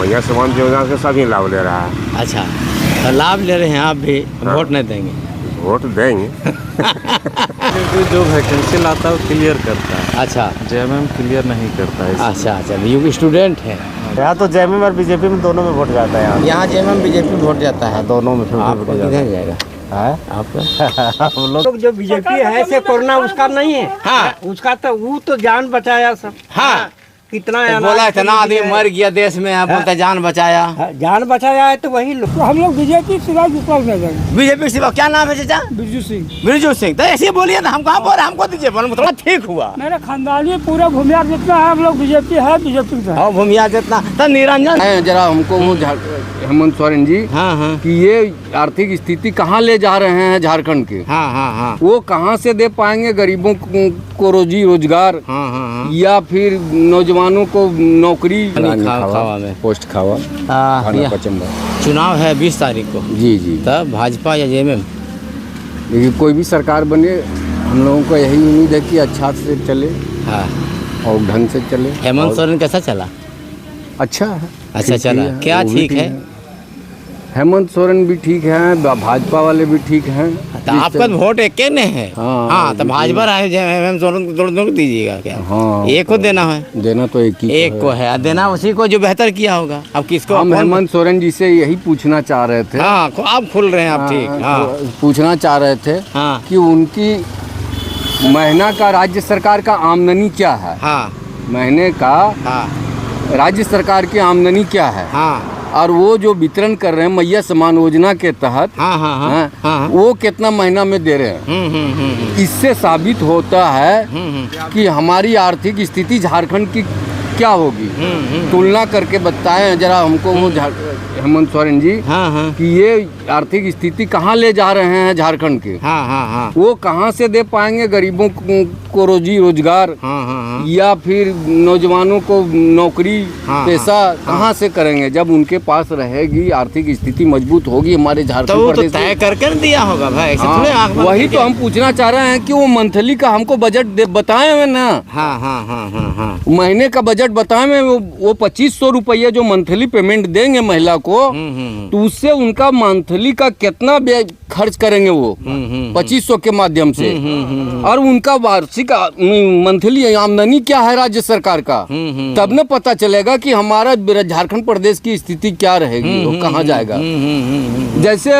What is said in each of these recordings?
भैया समाज योजना से सभी लाभ ले रहा है। अच्छा, तो लाभ ले रहे हैं आप भी, वोट नहीं देंगे? वोट देंगे। जो वैकेंसी लाता है वो क्लियर करता है। अच्छा, जेएमएम क्लियर नहीं करता है। अच्छा अच्छा, यू स्टूडेंट है। यहाँ तो जेएमएम और बीजेपी में दोनों में वोट जाता है। यहाँ जेएमएम बीजेपी में वोट जाता है, दोनों में आपका किधर जाएगा? आपका हम लोग लोग जो बीजेपी है से कोरोना उसका नहीं है। हाँ, उसका तो वो तो जान बचाया सब। हाँ, कितना तो बोला इतना आदमी मर गया देश में, आप बोलते जान बचाया। जान बचाया है तो वही लोग। हम लोग बीजेपी सिवा विकल्प नहीं देंगे। बीजेपी सिवा क्या नाम है चाचा? बिरजू सिंह। बिरजू सिंह, तो ऐसे बोलिए ना, हम कहाँ बोल रहे, हमको दीजिए, थोड़ा ठीक हुआ। मेरा खानदानी पूरा भूमिया जितना है हम लोग बीजेपी है, बीजेपी से। हाँ, भूमिया जितना तो निरंजन जरा हमको वो हेमंत सोरेन जी, हाँ हाँ कि ये आर्थिक स्थिति कहाँ ले जा रहे हैं झारखंड के, हाँ हाँ हाँ वो कहाँ से दे पाएंगे गरीबों को रोजी रोजगार, हाँ हाँ या फिर नौजवानों को नौकरी, खावा में पोस्ट खावा, खाना पचंदा। चुनाव है 20 तारीख को। जी जी, तब भाजपा या जेएमएम? देखिए कोई भी सरकार बने, हम लोगों को यही उम्मीद है कि अच्छा से चले हाँ, और ढंग से चले। हेमंत सोरेन कैसा चला? अच्छा है, अच्छा ठीक चला, है, क्या वो भी ठीक है? हेमंत सोरेन भी ठीक है, भाजपा वाले भी ठीक हैं। तो आपका वोट एक के ने है। हाँ, हाँ, तो भाजपा रहे हेमंत सोरेन को दोनों को दीजिएगा क्या? हाँ, एक को देना है, देना तो एक ही एक को है, देना उसी को जो बेहतर किया होगा। अब किसको? हम हेमंत सोरेन जी से यही पूछना चाह रहे थे। हाँ, आप खुल रहे हैं आप, ठीक। हाँ पूछना चाह रहे थे हाँ कि उनकी महीना का राज्य सरकार का आमदनी क्या है, हाँ महीने का हाँ राज्य सरकार की आमदनी क्या है, हाँ और वो जो वितरण कर रहे हैं मैया सम्मान योजना के तहत, हाँ हाँ हाँ हाँ, हाँ, वो कितना महीना में दे रहे हैं। इससे साबित होता है कि हमारी आर्थिक स्थिति झारखंड की क्या होगी। तुलना करके बताएं जरा हमको वो हेमंत सोरेन जी, हाँ हाँ कि ये आर्थिक स्थिति कहाँ ले जा रहे हैं झारखंड के, हाँ हाँ हाँ वो कहाँ से दे पाएंगे गरीबों को रोजी रोजगार, हाँ हाँ, या फिर नौजवानों को नौकरी, हाँ, पैसा कहाँ से करेंगे जब उनके पास रहेगी, आर्थिक स्थिति मजबूत होगी हमारे तो झारखंड वो तो प्रदेश तय करके दिया होगा भाई, ऐसे थोड़े आँख बंद वही करके। तो हम पूछना चाह रहे हैं कि वो मंथली का हमको बजट बताए हुए ना, हाँ हाँ हाँ हाँ हाँ, महीने का बजट बताए हुए, वो 2500 रुपया जो मंथली पेमेंट देंगे महिला को, तो उससे उनका मंथली का कितना खर्च करेंगे वो 2500 के माध्यम से, और उनका वार्षिक मंथली आमदनी क्या है राज्य सरकार का, तब न पता चलेगा कि हमारा झारखंड प्रदेश की स्थिति क्या रहेगी, वो कहाँ जाएगा। जैसे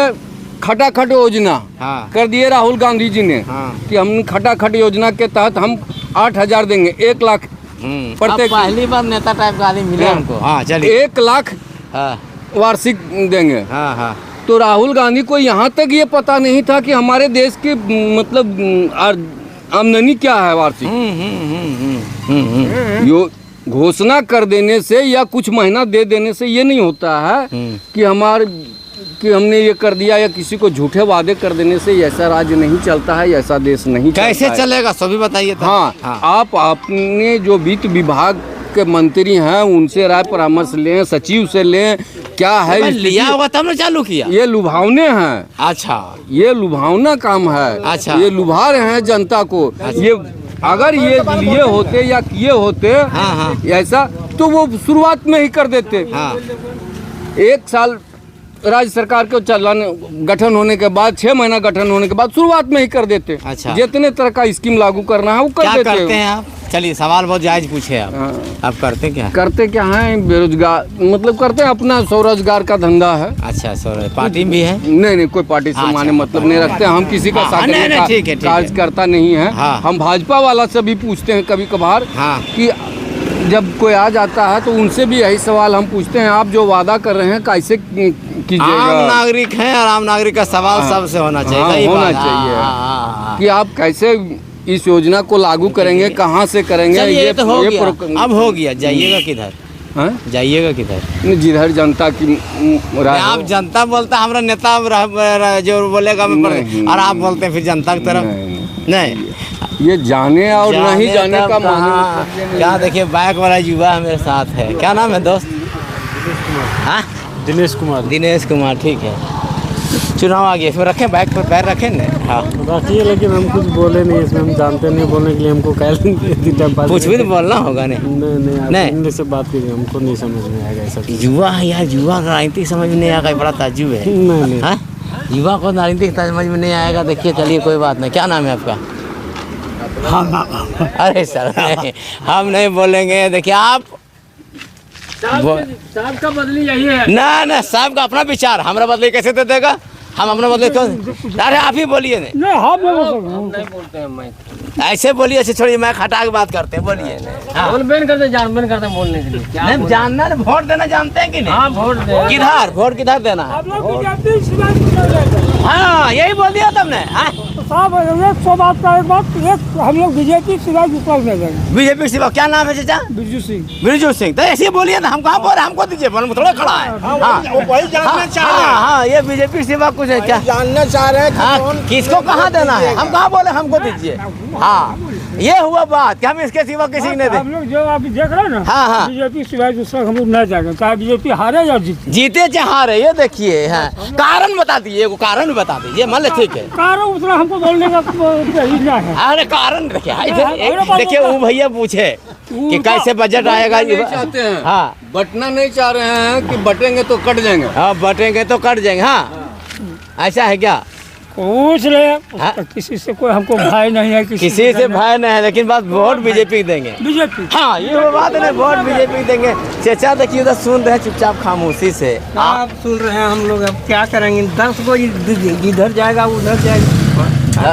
खटाखट योजना हाँ। कर दिए राहुल गांधी जी ने, हाँ। कि हम खटाखट योजना के तहत हम 8000 देंगे, 1 लाख प्रत्येक, पहली बार नेता टाइप का आदमी मिले हमको। हाँ चलिए, 1 लाख हाँ वार्षिक देंगे। हाँ हाँ तो राहुल गांधी को यहाँ तक ये पता नहीं था कि हमारे देश की मतलब आमदनी क्या है वार्षिक। यो घोषणा कर देने से या कुछ महीना दे देने से ये नहीं होता है कि हमने ये कर दिया, या किसी को झूठे वादे कर देने से ऐसा राज्य नहीं चलता है, ऐसा देश नहीं कैसे चलता है। चलेगा सभी बताइए तो। हाँ, आप अपने जो वित्त विभाग के मंत्री हैं उनसे राय परामर्श लें, सचिव से लें, क्या है तो लिया होगा तब ना चालू किया। ये लुभावने हैं। अच्छा, ये लुभावना काम है। अच्छा। ये लुभा रहे हैं जनता को। ये अगर ये लिए होते या किए होते हाँ हाँ ऐसा, तो वो शुरुआत में ही कर देते। हाँ 1 साल राज्य सरकार के चलाने गठन होने के बाद, 6 महीना गठन होने के बाद शुरुआत में ही कर देते। अच्छा। जितने तरह का स्कीम लागू करना है वो कर क्या देते। करते हैं आप? चलिए, सवाल बहुत जायज पूछे आप। हाँ। आप करते क्या? करते क्या हैं, बेरोजगार मतलब करते हैं, अपना स्वरोजगार का धंधा है। अच्छा, सॉरी, पार्टी भी है? नहीं, कोई पार्टी से माने मतलब नहीं रखते, हम किसी का हाँ, नहीं, नहीं, ठीक है, ठीक है। कार्यकर्ता नहीं है। हाँ। हम भाजपा वाला से भी पूछते हैं कभी कभार, हाँ। कि जब कोई आ जाता है तो उनसे भी यही सवाल हम पूछते हैं, आप जो वादा कर रहे हैं कैसे कीजिएगा। आम नागरिक हैं और आम नागरिक का सवाल सबसे होना चाहिए। हाँ, सही होना बात। चाहिए। हाँ। कि आप कैसे इस योजना को लागू करेंगे, कहाँ से करेंगे। चलिए, ये तो हो गया। ये अब हो गया, जाइएगा किधर? हाँ? जाइएगा किधर? जिधर जनता की राय आप हो। जनता बोलता है, हमारा नेता जो बोलेगा मैं नहीं। और आप बोलते हैं फिर जनता की तरफ। नहीं, ये जाने और नहीं जाने का हाँ, क्या देखिए, बाइक वाला युवा मेरे साथ है। क्या नाम है दोस्त? हाँ, दिनेश कुमार। दिनेश कुमार, ठीक है। चुनाव आ गया, इसमें रखें बैग पर पैर रखें ना। हाँ रखिए, लेकिन हम कुछ बोले नहीं इसमें, हम जानते नहीं बोलने के लिए, हमको कह कुछ भी तो बोलना होगा नहीं। नहीं इंग्लिश से बात कीजिए, हमको नहीं समझ में आएगा ऐसा। युवा है यार, युवा का राजनीति समझ में नहीं आएगा, बड़ा ताज्जुब है। नहीं हाँ युवा को राजनीतिक समझ में नहीं आएगा। देखिए चलिए कोई बात नहीं, क्या नाम है आपका? अरे सर नहीं, हम नहीं बोलेंगे। देखिए आप साहब का बदली यही है। ना ना, साहब का अपना विचार, हमारा बदले कैसे दे देगा? हम अपना बदले क्यों? अरे आप ही बोलिए नहीं। नहीं हम नहीं बोलते हैं मैं। ऐसे बोलिए, ऐसे छोड़िए, मैं हटा के बात करते हैं, बोलिए। हाँ। बैन करते जान बैन करते बोलने के लिए। नहीं जानना है, वोट देना जानते हैं कि नहीं? हाँ वोट दे। किधर वोट किधर देना है? आप लोग बीजेपी सिवाय कुछ नहीं देते। हाँ यही बोल दिया तुमने। हाँ? साहब 100 बात का एक बात, एक हम लोग बीजेपी सिवाय ऊपर नहीं देंगे। बीजेपी सिवा क्या नाम है चाचा? बिरजू सिंह। बिरजू सिंह। तो ऐसे ही बोलिए ना, हम कहाँ बोल रहे, हमको दीजिए, बोल थोड़ा खड़ा है। हाँ वही जानना चाह रहे हैं। हाँ, ये बीजेपी सिवा कुछ है क्या? जानना चाह रहे हैं कि हाँ, कौन किसको कहाँ देना है? हम कहाँ बोले हमको दीजिए। हाँ ये हुआ बात कि हम इसके सिवा किसी ने दे। हम लोग जो आप देख रहे हैं ना, हाँ, हाँ। बीजेपी सिवाय दूसरा हम लोग नहीं जाएंगे, चाहे बीजेपी हारे या जीते। जीते चाहे रहे, ये देखिए। हाँ कारण बता दीजिए, वो कारण बता दीजिए, मान ले ठीक है। कारण उतना हमको बोलने का ही ना है। अरे कारण देखिए, देखिए वो भैया पूछे कि कैसे बजट आएगा। नहीं चाहते हैं। हाँ बटना नहीं चाह रहे हैं कि बटेंगे तो कट जाएंगे। हाँ बटेंगे तो कट जाएंगे। हाँ ऐसा है क्या? पूछ ले। हाँ? किसी से कोई हमको भय नहीं है, किसी से भय नहीं है, लेकिन बात वोट बीजेपी देंगे। बीजेपी। हाँ ये वो बात है ना, वोट बीजेपी देंगे। चाचा देखिए उधर सुन रहे हैं चुपचाप खामोशी से। आप सुन रहे हैं, हम लोग अब क्या करेंगे? 10 को जिधर जाएगा उधर जाएगा।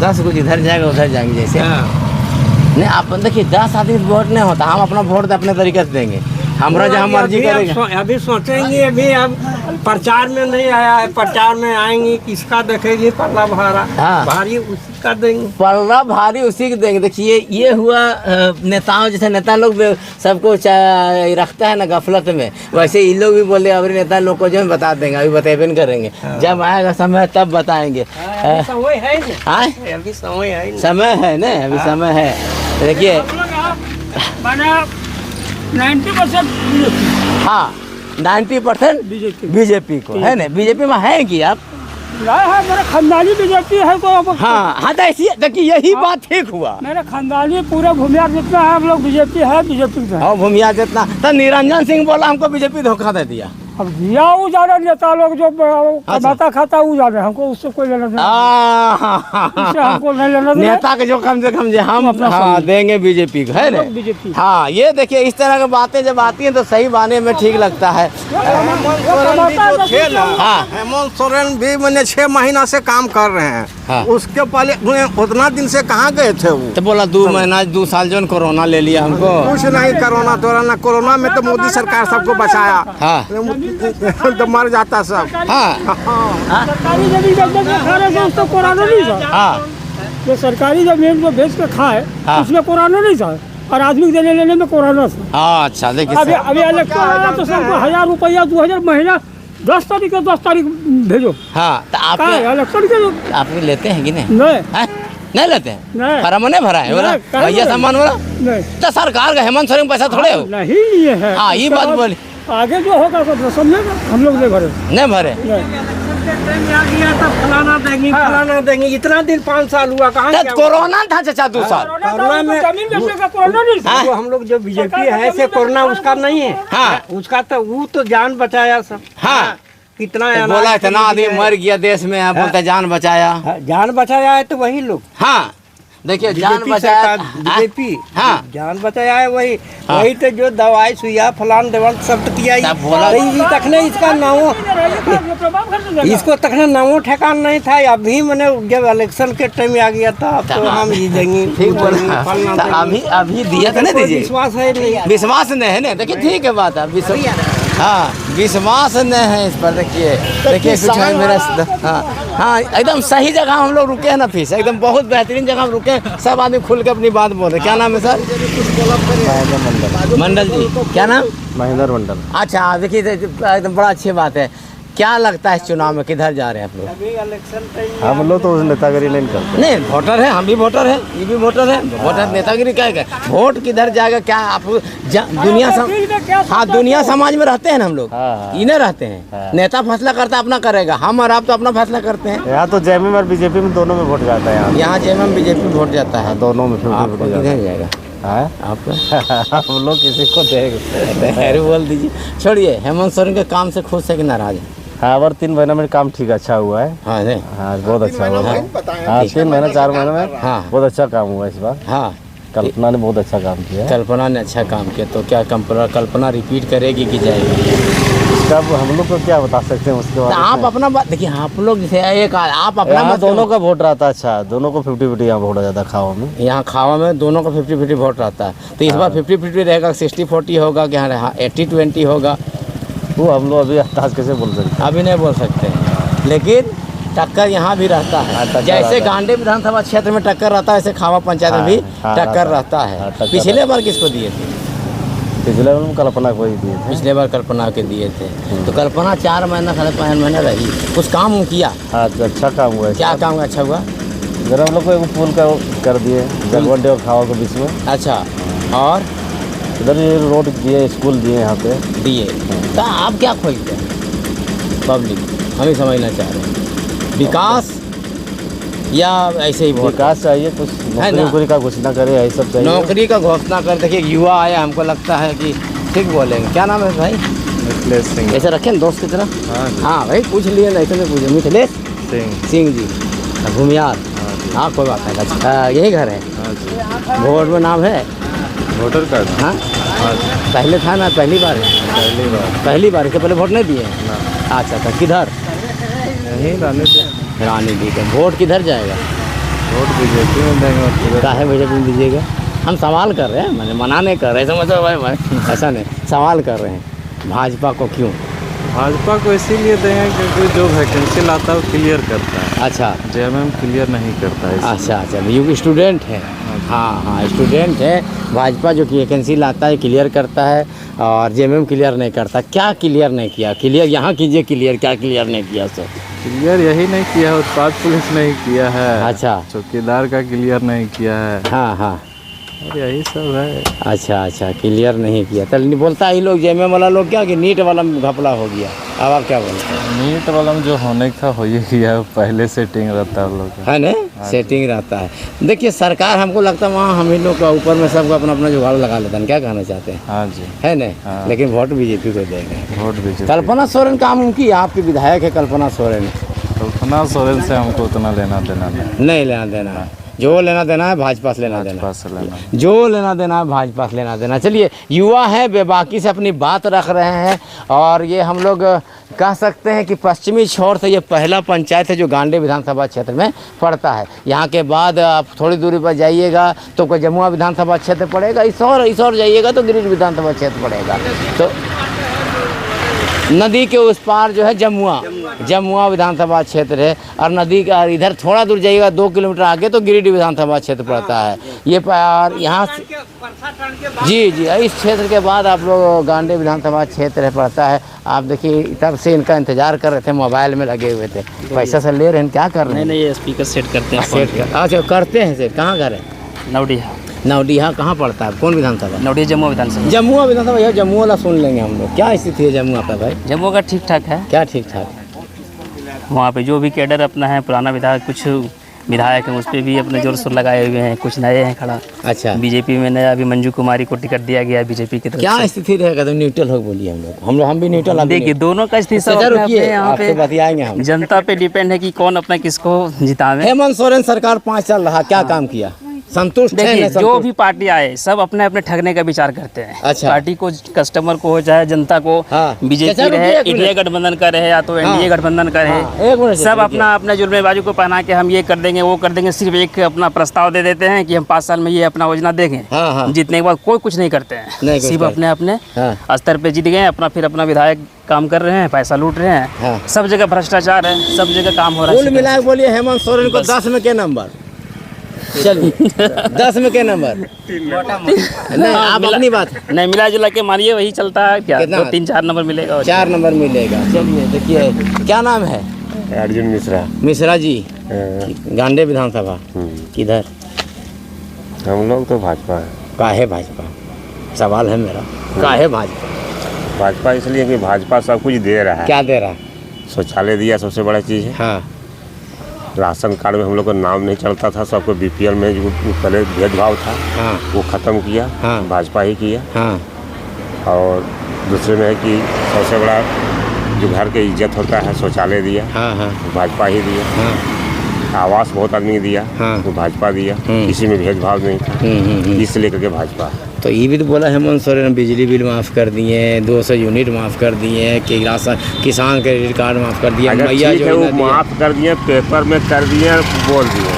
10 को जिधर जाएगा उधर जाएंगे जैसे। नहीं आप देखिए 10 आदमी वोट नहीं होता, हम अपना वोट अपने तरीके से देंगे, हमारा जहाँ मर्जी करेगा। अभी सोचेंगे, अभी अब प्रचार में नहीं आया है, प्रचार में आएंगे, किसका देखेंगे पल्ला भारा। हाँ। भारी उसी का देंगे। पल्ला भारी उसी के देंगे। देखिए ये हुआ नेताओं, जैसे नेता लोग सबको रखता है ना गफलत में, वैसे ये लोग भी बोले अभी नेता लोग को जो हम बता देंगे, अभी बतेबे नहीं करेंगे। जब आएगा समय तब बताएंगे। समय है हाँ अभी समय है, समय है ना, अभी समय है। देखिए मैंने 90% हाँ 90% बीजेपी को है ना। बीजेपी में है कि आप? है मेरा खानदानी बीजेपी है तो अब। हाँ हाँ तो ऐसी देखिए यही बात ठीक हुआ। मेरा खानदानी पूरा भूमिया जितना है हम लोग बीजेपी है, बीजेपी से। हाँ भूमिया जितना तो निरंजन सिंह बोला हमको बीजेपी धोखा दे दिया। अब दिया वो ज्यादा नेता लोग जो कमाता खाता वो ज्यादा, हमको उससे कोई लेना देना उससे हमको नहीं लेना देना। नेता के जो कम से कम हम अपना हाँ देंगे बीजेपी को, है ना। बीजेपी। हाँ ये देखिए इस तरह की बातें जब आती हैं तो सही बाने में ठीक लगता है। हाँ हेमंत सोरेन भी मैंने 6 महीना से काम कर रहे हैं। हाँ। उसके पहले उतना दिन से कहाँ गए थे वो? तो बोला 2 महीना 2 साल जो कोरोना ले लिया हमको। कुछ नहीं, कोरोना कोरोना में तो मोदी सरकार सबको बचाया। हाँ तो मर जाता सब। हाँ सरकारी जमीन खा रहे थे उसको कोरोना नहीं था। हाँ जो सरकारी जमीन जो बेच के खाए उसमें कोरोना नहीं था, और आदमी के देने लेने में कोरोना था। हाँ अच्छा देखिए अभी इलेक्शन आया तो सबको 1000 रुपया 2000 महीना 10 तारीख 10 तारीख भेजो। हाँ तो आप इलेक्शन के आप लेते हैं कि नहीं? नहीं नहीं लेते हैं? नहीं। फॉर्म नहीं भरा है बोला भैया सम्मान वाला? नहीं तो सरकार का हेमंत सोरेन पैसा थोड़े हो। नहीं लिए है। हाँ ये बात बोली। आगे जो होगा सब समझेगा, हम लोग नहीं भरे। नहीं भरे फलाना देंगे फलाना देंगे। इतना दिन 5 साल हुआ, कहाँ तो कोरोना था चाचा 2 साल। कोरोना में जमीन बेचने का कोरोना नहीं था। वो हम लोग जो बीजेपी है से कोरोना उसका नहीं है। हाँ। उसका तो वो तो जान बचाया सब। हाँ कितना तो बोला इतना आदमी मर गया देश में, आप बोलते जान बचाया। जान बचाया है तो वही लोग। हाँ देखिए जान बीजेपी बचाया। बीजेपी हाँ जान बचाया है वही। वही तो जो दवाई सुइया फलान देवल सब तो किया ही। तब बोला तखने इसका नाम, इसको तखने नामो ठेकान नहीं था। अभी मैंने जब इलेक्शन के टाइम आ गया था तो हम ये देंगे ठीक बोला। अभी दिया था ना दीजिए। विश्वास है नहीं, विश्वास नहीं है ना। देखिए ठीक है बात है, हाँ विश्वास नहीं है इस पर। देखिए कुछ है मेरा। हाँ एकदम सही जगह हम लोग रुके हैं ना, फीस एकदम बहुत बेहतरीन जगह हम रुके हैं। सब आदमी खुल के अपनी बात बोल रहे। क्या नाम है सर? मंडल जी। क्या नाम? महेंद्र मंडल। अच्छा देखिए एकदम बड़ा अच्छी बात है क्या लगता है इस चुनाव में किधर जा रहे हैं आप लोग? अभी इलेक्शन टाइम हम लोग तो नेतागिरी नहीं करते। नहीं, वोटर है, हम भी वोटर हैं, ये भी वोटर है। वोटर नेतागिरी क्या है? वोट किधर जाएगा क्या आप दुनिया समाज में रहते हैं ना हम लोग, इन्हें रहते हैं। नेता फैसला करता है अपना करेगा, हम और आप तो अपना फैसला करते हैं। यहाँ तो जेएमएम और बीजेपी में दोनों में वोट जाता है। यहाँ जेएमएम बीजेपी में वोट जाता है, दोनों में आपको किधर जाएगा? आप हम लोग किसी को देंगे। बोल दीजिए। छोड़िए, हेमंत सोरेन के काम से खुश है कि नाराज है? हाँ, और 3 महीने में काम ठीक अच्छा हुआ है। हाँ नहीं? हाँ, बहुत अच्छा हुआ है। हाँ, 3 महीने 4 महीने में हाँ। बहुत अच्छा काम हुआ इस बार। हाँ, कल्पना ने बहुत अच्छा काम किया है। कल्पना ने अच्छा काम किया, तो क्या कल्पना रिपीट करेगी कि जाएगी? इसका हम लोग को क्या बता सकते हैं उसके तो बाद। आप अपना बात देखिए, आप लोग जैसे एक आप अपना यहाँ मत दोनों का वोट रहता है। अच्छा, दोनों को 50-50 यहाँ वोट जाता है खावा में। यहाँ खावा में दोनों का 50-50 वोट रहता है। तो इस बार 50-50 रहेगा, 60-40 होगा कि हाँ 80-20 होगा? वो हम लोग अभी अंदाज कैसे बोल सकते हैं? अभी नहीं बोल सकते हैं, लेकिन टक्कर यहाँ भी रहता है। जैसे गांडी विधानसभा क्षेत्र में टक्कर रहता है, ऐसे खावा पंचायत में भी टक्कर रहता है। पिछले बार किसको दिए थे? पिछले बार कल्पना को ही दिए थे। पिछले बार कल्पना के दिए थे। तो कल्पना 4 महीना 5.5 महीना रही, कुछ काम किया? हाँ, अच्छा काम हुआ है। क्या काम अच्छा हुआ? इधर हम लोग को एक पुल कर दिए जगवंडे और खावा के बीच में। अच्छा, और इधर ये रोड दिए, स्कूल दिए यहाँ पे दिए। तो आप क्या खोजते हैं पब्लिक? हम ही समझना चाह रहे हैं, विकास या ऐसे ही वोट? विकास चाहिए, कुछ नौकरी का घोषणा करे, यही सब चाहिए। नौकरी का घोषणा कर। देखिए, युवा आया, हमको लगता है कि ठीक बोलेंगे। क्या नाम है भाई? मिथिलेश सिंह। ऐसे रखें दोस्त की तरह। हाँ भाई, पूछ लिए, नहीं तो नहीं पूछे। मिथिलेश सिंह जी, भूमियार। हाँ, कोई बात नहीं। अच्छा, यही घर है? वोट में नाम है? Voter card? हाँ, पहले था ना? पहली बार है? पहली बार। इससे पहले वोट नहीं दिए? अच्छा, तो किधर? रानी दी का। वोट किधर जाएगा? वोट बीजेपी में देंगे। काहे बीजेपी में दीजिएगा? हम सवाल कर रहे हैं, मैंने मना नहीं कर रहे, समझो भाई, ऐसा नहीं, सवाल कर रहे हैं। भाजपा को क्यों? भाजपा को इसीलिए देंगे क्योंकि जो वैकेंसी लाता है वो क्लियर करता है। अच्छा, जेएमएम क्लियर नहीं करता है। अच्छा, ये स्टूडेंट है। हाँ, स्टूडेंट है। भाजपा जो कि वैकेंसी लाता है क्लियर करता है, और जेएमएम क्लियर नहीं करता। क्या क्लियर नहीं किया? क्लियर यहाँ कीजिए, क्लियर क्या क्लियर नहीं किया? सर क्लियर यही नहीं किया है, उत्पाद पुलिस नहीं किया है। अच्छा, चौकीदार का क्लियर नहीं किया है। हाँ हाँ, और यही सब है। अच्छा, क्लियर नहीं किया। तो नहीं बोलता ही लोग, जेएमएम वाला लोग क्या कि नीट वाला में घपला हो गया। अब आप क्या बोलते हैं? नीट वाला में जो होने का हो ही गया, पहले सेटिंग रहता है लोग का। है ना, सेटिंग रहता है। देखिए, सरकार हमको लगता है वहाँ हम ही लोग का ऊपर में सबको अपना अपना जुगाड़ लगा लेता है। क्या कहना चाहते हैं? हाँ जी, है ना? लेकिन वोट बीजेपी को देंगे। Vote BJP. कल्पना सोरेन काम उनकी, आपकी विधायक है कल्पना सोरेन। कल्पना सोरेन से हमको उतना लेना देना नहीं लेना देना है। जो लेना देना है भाजपा से लेना देना, जो लेना देना है भाजपा से लेना देना। चलिए, युवा है, बेबाकी से अपनी बात रख रहे हैं। और ये हम लोग कह सकते हैं कि पश्चिमी छोर से ये पहला पंचायत है जो गांडी विधानसभा क्षेत्र में पड़ता है। यहाँ के बाद आप थोड़ी दूरी पर जाइएगा तो कोई जमुआ विधानसभा क्षेत्र पड़ेगा, इसौर जाइएगा तो गिरिज विधानसभा क्षेत्र पड़ेगा। तो नदी के उस पार जो है जमुआ विधानसभा क्षेत्र है, और नदी का इधर थोड़ा दूर जाइएगा 2 किलोमीटर आगे तो गिरिडीह विधानसभा क्षेत्र पड़ता है। ये पार यहाँ जी, इस क्षेत्र के बाद आप लोग गांडी विधानसभा क्षेत्र पड़ता है। आप देखिए, तब से इनका इंतजार कर रहे थे, मोबाइल में लगे हुए थे। पैसा से ले रहे हैं, क्या कर रहे हैं? नहीं, ये स्पीकर सेट करते हैं। अच्छा, करते हैं सेट। कहाँ घर है? नवडीहा कहाँ पड़ता है? कौन विधानसभा? नवडीहा जमुआ विधानसभा। जमुआ विधानसभा। यह जमुआ वाला सुन लेंगे हम लोग। क्या स्थिति है जमुआ का भाई? जमुआ का ठीक ठाक है। क्या ठीक ठाक? वहाँ पे जो भी कैडर अपना है, पुराना विधायक, कुछ विधायक हैं, उस पर भी अपने जोर शोर लगाए हुए हैं। कुछ नए हैं खड़ा। अच्छा, बीजेपी में नया अभी मंजू कुमारी को टिकट दिया गया है बीजेपी की तरफ से। क्या स्थिति रहेगा? तो न्यूट्रल हो बोलिए। हम भी न्यूट्रल। देखिए, दोनों का स्थिति सब यहाँ पे बताएंगे हम। जनता पे डिपेंड है कि कौन अपना किसको जितावे। हेमंत सोरेन सरकार 5 साल रहा, क्या काम किया? संतुष्ट है? देखिए, जो भी पार्टी आए सब अपने अपने ठगने का विचार करते हैं। अच्छा, पार्टी को, कस्टमर को हो चाहे जनता को, बीजेपी रहे, इंडिया गठबंधन का रहे या तो एनडीए गठबंधन का रहे, सब अपना अपने जुल्मेबाजी को पहना के हम ये कर देंगे, वो कर देंगे। सिर्फ एक अपना प्रस्ताव दे देते हैं कि हम 5 साल में ये अपना योजना देंगे। जीतने के बाद कोई कुछ नहीं करते हैं, सिर्फ अपने अपने स्तर पे जीत गए, फिर अपना विधायक काम कर रहे हैं, पैसा लूट रहे हैं। सब जगह भ्रष्टाचार है, सब जगह काम हो रहा है। कुल मिला के बोलिए, हेमंत सोरेन को 10 में क्या नंबर? चलिए 10 में क्या नंबर? नहीं, आप अपनी बात नहीं, मिला जुला के मानिए वही चलता है क्या, कितना? 2-3-4 नंबर मिलेगा और 4 नंबर मिलेगा। चलिए देखिए, क्या नाम है? अर्जुन मिश्रा। मिश्रा जी, गांडे विधानसभा किधर? हम लोग तो भाजपा है। काहे भाजपा? सवाल है मेरा, काहे भाजपा? भाजपा इसलिए कि भाजपा सब कुछ दे रहा है। क्या दे रहा? शौचालय दिया, सबसे बड़ा चीज़ है। हाँ, राशन कार्ड में हम लोग का नाम नहीं चलता था, सबको बीपीएल में जो पहले भेदभाव था हाँ, वो ख़त्म किया, हाँ। भाजपा ही किया। हाँ, और दूसरे में है कि सबसे बड़ा जो घर के इज्जत होता है, शौचालय दिया, हाँ, हाँ, भाजपा ही दिया। हाँ, आवास बहुत आदमी दिया, हाँ। वो भाजपा दिया, किसी में भेदभाव नहीं था, इस लेकर के भाजपा। तो ये भी तो बोला हेमंत सोरेन ने बिजली बिल माफ़ कर दिए, 200 यूनिट माफ़ कर दिए, कि राशन किसान क्रेडिट कार्ड माफ़ कर दिया, अगर मैया ठीक है वो योजना दिया। माफ़ कर दिए, पेपर में कर दिए, बोल दिए,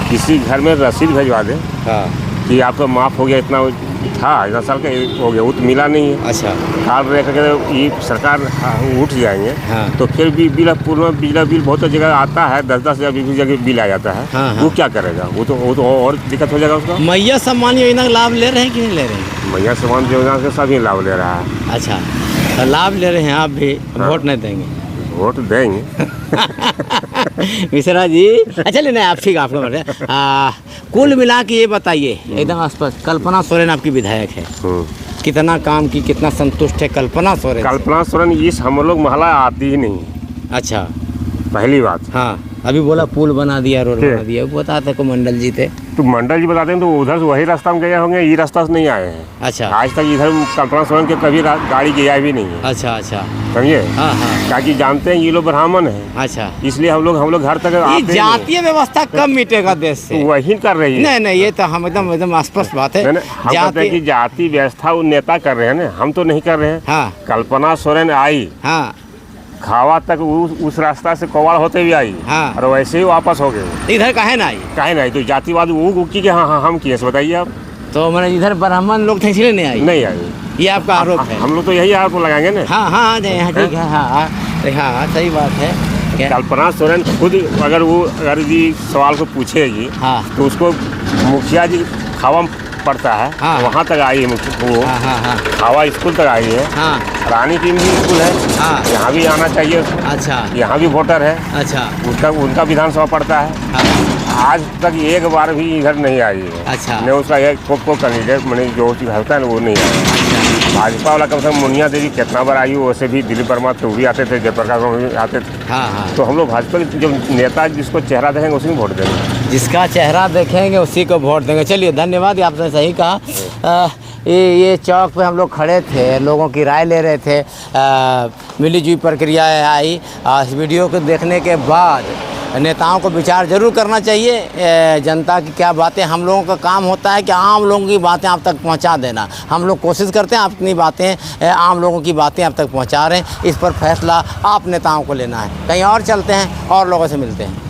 किसी घर में रसीद भिजवा दे हाँ, कि आपका माफ़ हो गया, इतना था, इतना साल का हो गया, वो तो मिला नहीं है। अच्छा, कार्ड रह करके ये सरकार उठ जाएंगे, हाँ। तो फिर भी पूरा बिजली बिल बहुत जगह आता है, 10-10 हज़ार 20 जगह बिल आ जाता है। हाँ, हाँ। वो क्या करेगा? वो तो और दिक्कत हो जाएगा उसका। मैया सम्मान योजना का लाभ ले रहे हैं कि नहीं ले रहे हैं? मैया समान योजना के सभी लाभ ले रहा है। अच्छा, तो लाभ ले रहे हैं आप भी, वोट नहीं देंगे? वोट देंगे। मिश्रा जी, अच्छा लेना आप, ठीक आपको बोल रहे हैं। कुल मिला के ये बताइए एकदम स्पष्ट, कल्पना सोरेन आपकी विधायक है, कितना काम की, कितना संतुष्ट है कल्पना सोरेन से? कल्पना सोरेन इस हम लोग मोहल्ला आती ही नहीं। अच्छा, पहली बात। हाँ, अभी बोला पुल बना दिया, रोड बना दिया, वो बताते को मंडल जी थे। तो मंडल जी बताते हैं तो उधर से वही रास्ता में गए होंगे, ये रास्ता से नहीं आए हैं। अच्छा, आज तक इधर कल्पना सोरेन के कभी गाड़ी गया भी नहीं है। अच्छा, अच्छा, समझे? हाँ, हाँ, ताकि जानते हैं ये लोग ब्राह्मण है, अच्छा, इसलिए हम लोग घर तक ये आते नहीं। जातीय व्यवस्था कब मिटेगा देश से? वही कर रही है। नहीं, ये तो हम एकदम स्पष्ट बात है। हम कहते हैं कि जाति व्यवस्था वो नेता कर रहे हैं ना, हम तो नहीं कर रहे हैं। हाँ, कल्पना सोरेन आई, हाँ, खावा तक उस रास्ता से कवाड़ होते भी आई, हाँ। और वैसे ही वापस हो गए। इधर काहे ना आई? काहे नहीं? तो जातिवाद वो की कि हाँ हम किए, बताइए आप। तो मैंने इधर ब्राह्मण लोग थे इसलिए नहीं आई? नहीं आई, ये आपका आरोप है? हम लोग तो यही आरोप लगाएंगे ना। हाँ, हाँ, ठीक है, हाँ, हाँ, सही बात है। क्या? कल्पना सोरेन खुद अगर ये सवाल को पूछेगी, हाँ, तो उसको मुखिया जी खावा पड़ता है, हाँ। वहाँ तक आई है वो, हाँ, हाँ, हाँ, खावा स्कूल तक आई है, हाँ, रानी की भी स्कूल है, हाँ, यहाँ भी आना चाहिए उसको। अच्छा, यहाँ भी वोटर है, अच्छा, उनका विधानसभा पड़ता है। हाँ, आज तक एक बार भी इधर नहीं आई है। अच्छा, नहीं उसका एक को कैंडिडेट मैंने जो चीज़ होता है ना वो नहीं आया। भाजपा वाला कम से कम मुनिया देवी कितना बार आई, वैसे भी दिलीप वर्मा तो भी आते थे, जयप्रकाश भी आते थे। हाँ, हाँ, तो हम लोग भाजपा के जो नेता जिसको चेहरा देखेंगे उसी में वोट देंगे। जिसका चेहरा देखेंगे उसी को वोट देंगे। चलिए, धन्यवाद, आपने सही कहा। ये चौक पे हम लोग खड़े थे, लोगों की राय ले रहे थे, मिलीजुली प्रक्रिया आई। इस वीडियो को देखने के बाद नेताओं को विचार जरूर करना चाहिए, जनता की क्या बातें, हम लोगों का काम होता है कि आम लोगों की बातें आप तक पहुंचा देना। हम लोग कोशिश करते हैं अपनी बातें, आम लोगों की बातें आप तक पहुंचा रहे हैं। इस पर फैसला आप नेताओं को लेना है। कहीं और चलते हैं और लोगों से मिलते हैं।